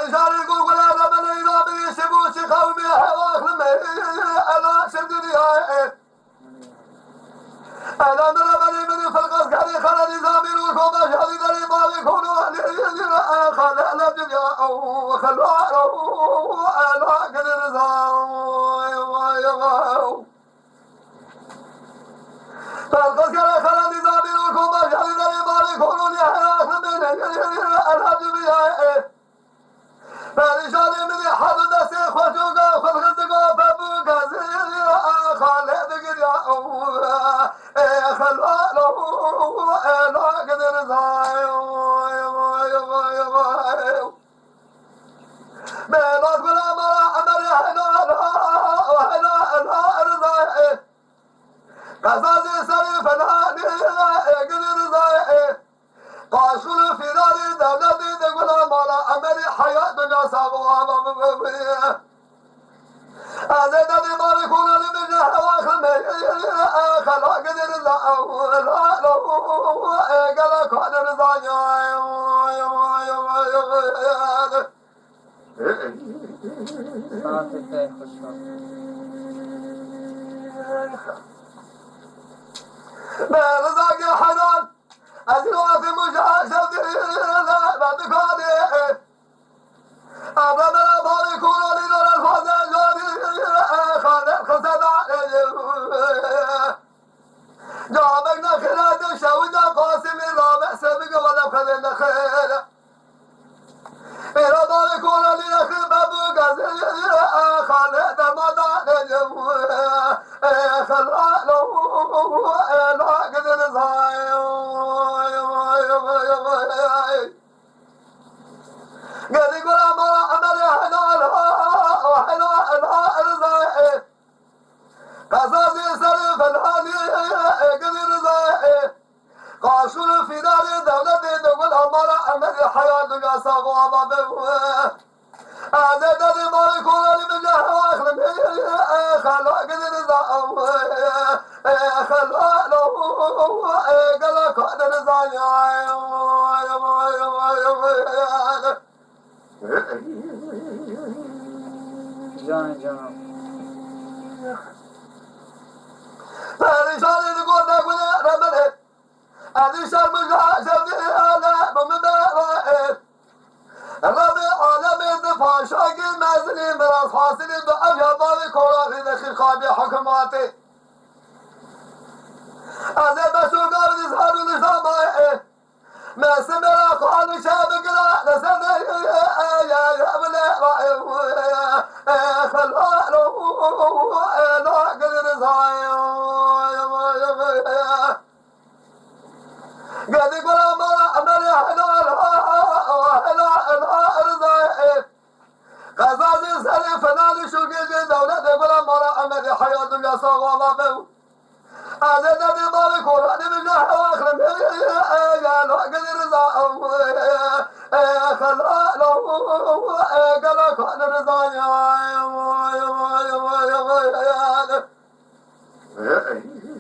رجال يقول أنا من إذا بني سبوسي قومي وأخلم أنا شدني أنا من بني فالقص كاري خلال زامين وكوما شهدي دري ما يكونوا خلال أنا بجا وخلوا أنا قدر زاو فالقص كاري خلال زامين وكوما شهدي دري ما يكونوا أنا بجا فرجالي من حد نسي خشوقا فالغزقا فبوقا زيرا خالد قريا خلالو لا قدر زايو بينات بلا مرا أمري هنا رزاي قصاصي سري فناني قدر زاي قاشل في داري دولتي تقول مالا أمري حياة دنيا سابوا هذا دني مالي كون لي من واخل خلا قدر لا قال قدر زايا برزاق الحنان أزلوا في مجاشة بعد كوني أبرم الأبار يكونوا لنور الفضل جاري خالق خسد جابك نخيرات الشوجة قاسم الرابع سبق ولا خذنا خير إلى دار يكونوا لنخير بابو قزل خالق دمضى خلقه لا قدر زايو قال يقول أمر حنا رزاي قصاصي سري فالحالي قدر رزاي قاشل في داري دولتي تقول أمر حياة قصاب وضبه هذا داري ما يكون لي من جهة واخلم خلا قدر رزاي خلا له قال قدر رزاي جان فرجالي تقول نقول رمله هذه شرم شرم أنا بمدار رمي عالمي دفاع شاقي مازني من أصحاسني بأبيض ضالي كورا في دخل خابي حكماتي أنا بسوق أرض إزهار ونظام ما سمع قال شابك لا نسمع يا ابن خلوا لا قدر زايو قد يقول أمري حنا رزاي قصاصي سري فناني شوقي دولة يقول أمري حياة يا صواب هذا الذي مالك ولا من واخر قال قدر زاو خلا له قال قدر زايا